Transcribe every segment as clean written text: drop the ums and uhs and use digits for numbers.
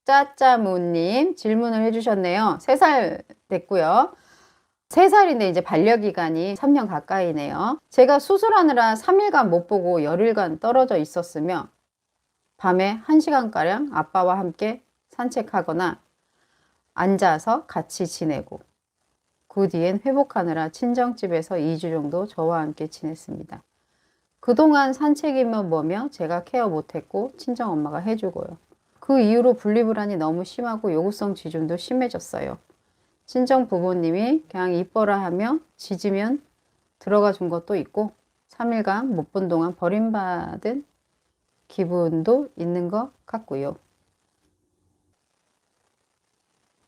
짜짜무님 질문을 해주셨네요. 3살 됐고요. 3살인데 이제 반려기간이 3년 가까이네요. 제가 수술하느라 3일간 못 보고 열흘간 떨어져 있었으며 밤에 1시간가량 아빠와 함께 산책하거나 앉아서 같이 지내고 그 뒤엔 회복하느라 친정집에서 2주 정도 저와 함께 지냈습니다. 그동안 산책이면 뭐며 제가 케어 못했고 친정엄마가 해주고요. 그 이후로 분리불안이 너무 심하고 요구성 지중도 심해졌어요. 친정 부모님이 그냥 이뻐라 하며 짖으면 들어가 준 것도 있고 3일간 못 본 동안 버림받은 기분도 있는 것 같고요.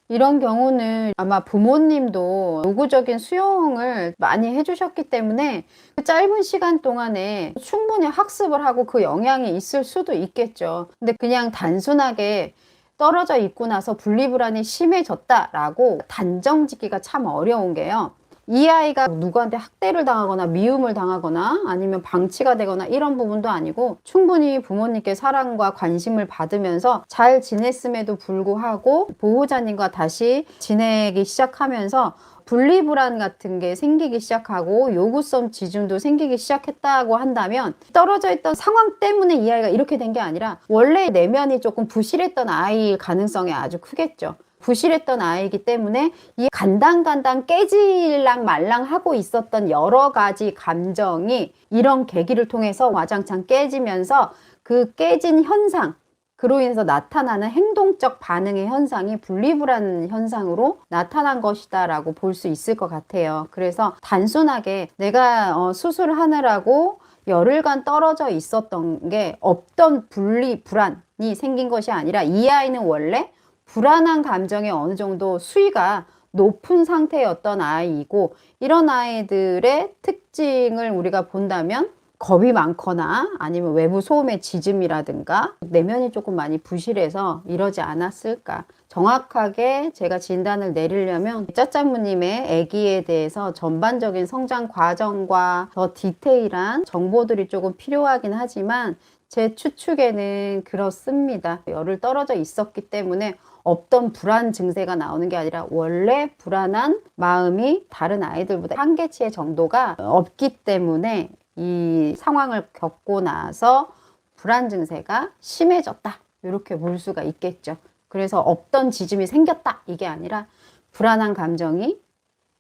이런 경우는 아마 부모님도 요구적인 수용을 많이 해주셨기 때문에 그 짧은 시간 동안에 충분히 학습을 하고 그 영향이 있을 수도 있겠죠. 근데 그냥 단순하게 떨어져 있고 나서 분리불안이 심해졌다라고 단정 짓기가 참 어려운 게요. 이 아이가 누구한테 학대를 당하거나 미움을 당하거나 아니면 방치가 되거나 이런 부분도 아니고 충분히 부모님께 사랑과 관심을 받으면서 잘 지냈음에도 불구하고 보호자님과 다시 지내기 시작하면서 분리불안 같은 게 생기기 시작하고 요구성 지중도 생기기 시작했다고 한다면 떨어져 있던 상황 때문에 이 아이가 이렇게 된 게 아니라 원래 내면이 조금 부실했던 아이일 가능성이 아주 크겠죠. 부실했던 아이이기 때문에 이 간당간당 깨질랑 말랑 하고 있었던 여러 가지 감정이 이런 계기를 통해서 와장창 깨지면서 그 깨진 현상, 그로 인해서 나타나는 행동적 반응의 현상이 분리불안 현상으로 나타난 것이다 라고 볼 수 있을 것 같아요. 그래서 단순하게 내가 수술하느라고 열흘간 떨어져 있었던 게 없던 분리불안이 생긴 것이 아니라 이 아이는 원래 불안한 감정이 어느 정도 수위가 높은 상태였던 아이이고 이런 아이들의 특징을 우리가 본다면 겁이 많거나 아니면 외부 소음의 짖음이라든가 내면이 조금 많이 부실해서 이러지 않았을까. 정확하게 제가 진단을 내리려면 짜짜무님의 아기에 대해서 전반적인 성장 과정과 더 디테일한 정보들이 조금 필요하긴 하지만 제 추측에는 그렇습니다. 열을 떨어져 있었기 때문에 없던 불안 증세가 나오는 게 아니라 원래 불안한 마음이 다른 아이들보다 한계치의 정도가 없기 때문에 이 상황을 겪고 나서 불안 증세가 심해졌다 이렇게 볼 수가 있겠죠. 그래서 없던 짖음이 생겼다 이게 아니라 불안한 감정이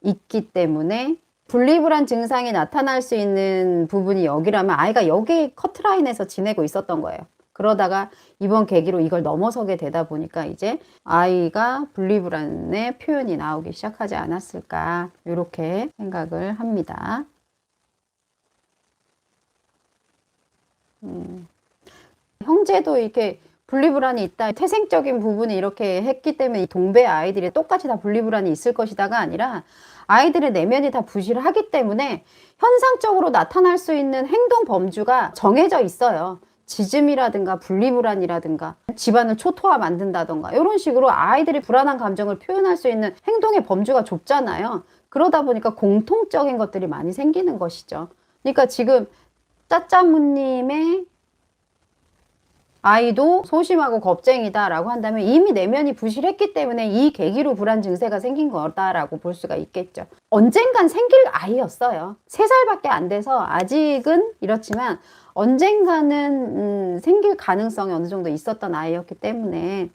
있기 때문에 분리불안 증상이 나타날 수 있는 부분이 여기라면 아이가 여기 커트라인에서 지내고 있었던 거예요. 그러다가 이번 계기로 이걸 넘어서게 되다 보니까 이제 아이가 분리불안의 표현이 나오기 시작하지 않았을까 이렇게 생각을 합니다. 형제도 이렇게 분리불안이 있다. 태생적인 부분이 이렇게 했기 때문에 이 동배 아이들이 똑같이 다 분리불안이 있을 것이다가 아니라 아이들의 내면이 다 부실하기 때문에 현상적으로 나타날 수 있는 행동 범주가 정해져 있어요. 짖음이라든가 분리불안이라든가 집안을 초토화 만든다던가 이런 식으로 아이들이 불안한 감정을 표현할 수 있는 행동의 범주가 좁잖아요. 그러다 보니까 공통적인 것들이 많이 생기는 것이죠. 그러니까 지금 짜짜무님의 아이도 소심하고 겁쟁이다 라고 한다면 이미 내면이 부실했기 때문에 이 계기로 불안 증세가 생긴 거다라고 볼 수가 있겠죠. 언젠간 생길 아이였어요. 3살밖에 안 돼서 아직은 이렇지만 언젠가는 생길 가능성이 어느 정도 있었던 아이였기 때문에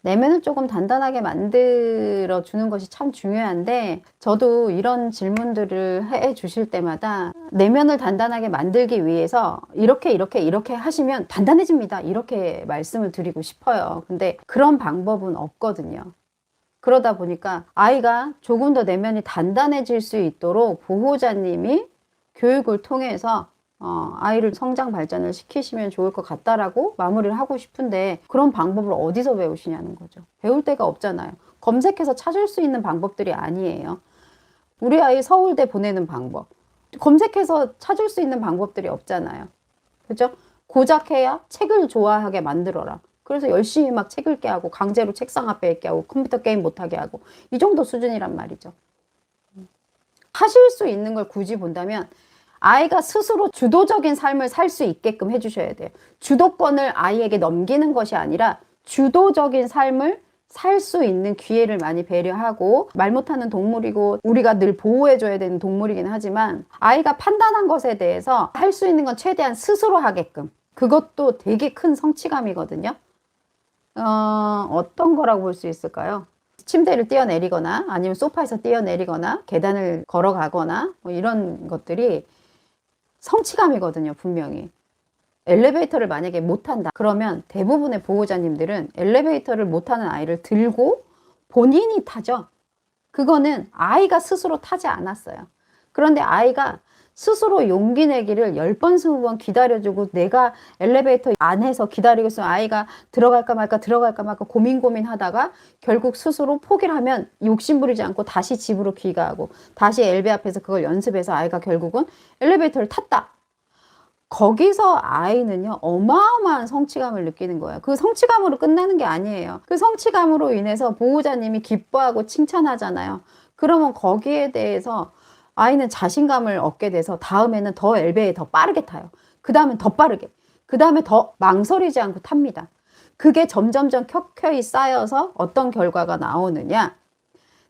내면을 조금 단단하게 만들어 주는 것이 참 중요한데 저도 이런 질문들을 해 주실 때마다 내면을 단단하게 만들기 위해서 이렇게 하시면 단단해집니다 이렇게 말씀을 드리고 싶어요. 근데 그런 방법은 없거든요. 그러다 보니까 아이가 조금 더 내면이 단단해질 수 있도록 보호자님이 교육을 통해서 아이를 성장 발전을 시키시면 좋을 것 같다라고 마무리를 하고 싶은데 그런 방법을 어디서 배우시냐는 거죠. 배울 데가 없잖아요. 검색해서 찾을 수 있는 방법들이 아니에요. 우리 아이 서울대 보내는 방법. 검색해서 찾을 수 있는 방법들이 없잖아요. 그죠? 고작 해야 책을 좋아하게 만들어라. 그래서 열심히 막 책 읽게 하고 강제로 책상 앞에 있게 하고 컴퓨터 게임 못하게 하고 이 정도 수준이란 말이죠. 하실 수 있는 걸 굳이 본다면 아이가 스스로 주도적인 삶을 살 수 있게끔 해주셔야 돼요. 주도권을 아이에게 넘기는 것이 아니라 주도적인 삶을 살 수 있는 기회를 많이 배려하고, 말 못하는 동물이고 우리가 늘 보호해줘야 되는 동물이긴 하지만 아이가 판단한 것에 대해서 할 수 있는 건 최대한 스스로 하게끔, 그것도 되게 큰 성취감이거든요. 어떤 거라고 볼 수 있을까요? 침대를 뛰어내리거나 아니면 소파에서 뛰어내리거나 계단을 걸어가거나 뭐 이런 것들이 성취감이거든요, 분명히. 엘리베이터를 만약에 못한다 그러면 대부분의 보호자님들은 엘리베이터를 못하는 아이를 들고 본인이 타죠. 그거는 아이가 스스로 타지 않았어요. 그런데 아이가 스스로 용기 내기를 10번, 20번 기다려주고, 내가 엘리베이터 안에서 기다리고 있으면 아이가 들어갈까 말까 고민하다가 결국 스스로 포기를 하면 욕심부리지 않고 다시 집으로 귀가하고, 다시 엘베 앞에서 그걸 연습해서 아이가 결국은 엘리베이터를 탔다. 거기서 아이는요, 어마어마한 성취감을 느끼는 거예요. 그 성취감으로 끝나는 게 아니에요. 그 성취감으로 인해서 보호자님이 기뻐하고 칭찬하잖아요. 그러면 거기에 대해서 아이는 자신감을 얻게 돼서 다음에는 더 엘베에 더 빠르게 타요. 그 다음엔 더 빠르게. 그 다음에 더 망설이지 않고 탑니다. 그게 점점점 켜켜이 쌓여서 어떤 결과가 나오느냐?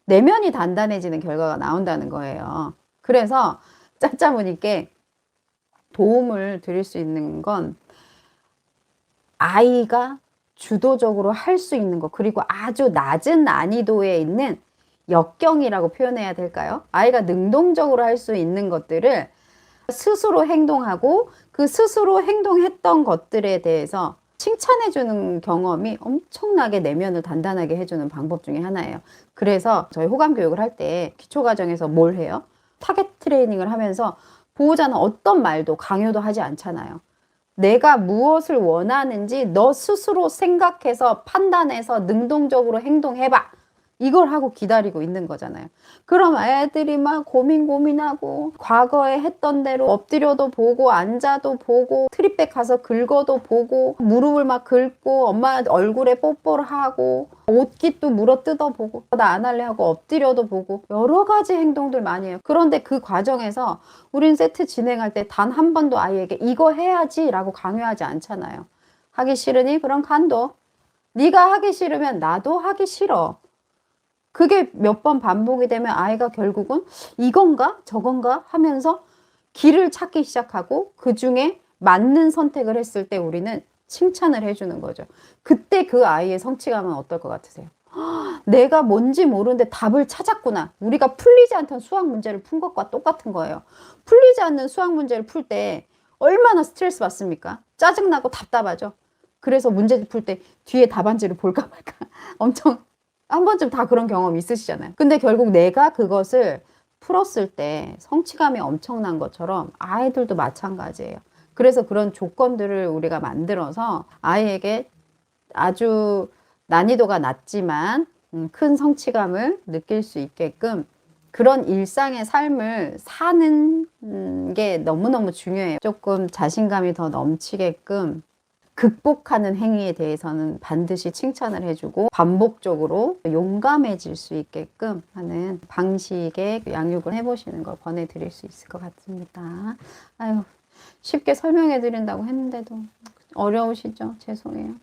내면이 단단해지는 결과가 나온다는 거예요. 그래서 짜짜무님께 도움을 드릴 수 있는 건 아이가 주도적으로 할 수 있는 것, 그리고 아주 낮은 난이도에 있는 역경이라고 표현해야 될까요? 아이가 능동적으로 할 수 있는 것들을 스스로 행동하고, 그 스스로 행동했던 것들에 대해서 칭찬해주는 경험이 엄청나게 내면을 단단하게 해주는 방법 중에 하나예요. 그래서 저희 호감 교육을 할 때 기초과정에서 뭘 해요? 타겟 트레이닝을 하면서 보호자는 어떤 말도 강요도 하지 않잖아요. 내가 무엇을 원하는지 너 스스로 생각해서 판단해서 능동적으로 행동해봐. 이걸 하고 기다리고 있는 거잖아요. 그럼 애들이 막 고민하고 과거에 했던 대로 엎드려도 보고 앉아도 보고 트립백 가서 긁어도 보고 무릎을 막 긁고 엄마 얼굴에 뽀뽀를 하고 옷깃도 물어 뜯어보고 나 안 할래 하고 엎드려도 보고 여러 가지 행동들 많이 해요. 그런데 그 과정에서 우린 세트 진행할 때 단 한 번도 아이에게 이거 해야지 라고 강요하지 않잖아요. 하기 싫으니 그럼 간도. 네가 하기 싫으면 나도 하기 싫어. 그게 몇 번 반복이 되면 아이가 결국은 이건가 저건가 하면서 길을 찾기 시작하고, 그 중에 맞는 선택을 했을 때 우리는 칭찬을 해주는 거죠. 그때 그 아이의 성취감은 어떨 것 같으세요? 내가 뭔지 모르는데 답을 찾았구나. 우리가 풀리지 않던 수학 문제를 푼 것과 똑같은 거예요. 풀리지 않는 수학 문제를 풀 때 얼마나 스트레스 받습니까? 짜증나고 답답하죠. 그래서 문제 풀 때 뒤에 답안지를 볼까 말까 엄청, 한 번쯤 다 그런 경험 있으시잖아요. 근데 결국 내가 그것을 풀었을 때 성취감이 엄청난 것처럼 아이들도 마찬가지예요. 그래서 그런 조건들을 우리가 만들어서 아이에게 아주 난이도가 낮지만 큰 성취감을 느낄 수 있게끔 그런 일상의 삶을 사는 게 너무너무 중요해요. 조금 자신감이 더 넘치게끔 극복하는 행위에 대해서는 반드시 칭찬을 해주고 반복적으로 용감해질 수 있게끔 하는 방식의 양육을 해보시는 걸 권해드릴 수 있을 것 같습니다. 아유, 쉽게 설명해 드린다고 했는데도 어려우시죠? 죄송해요.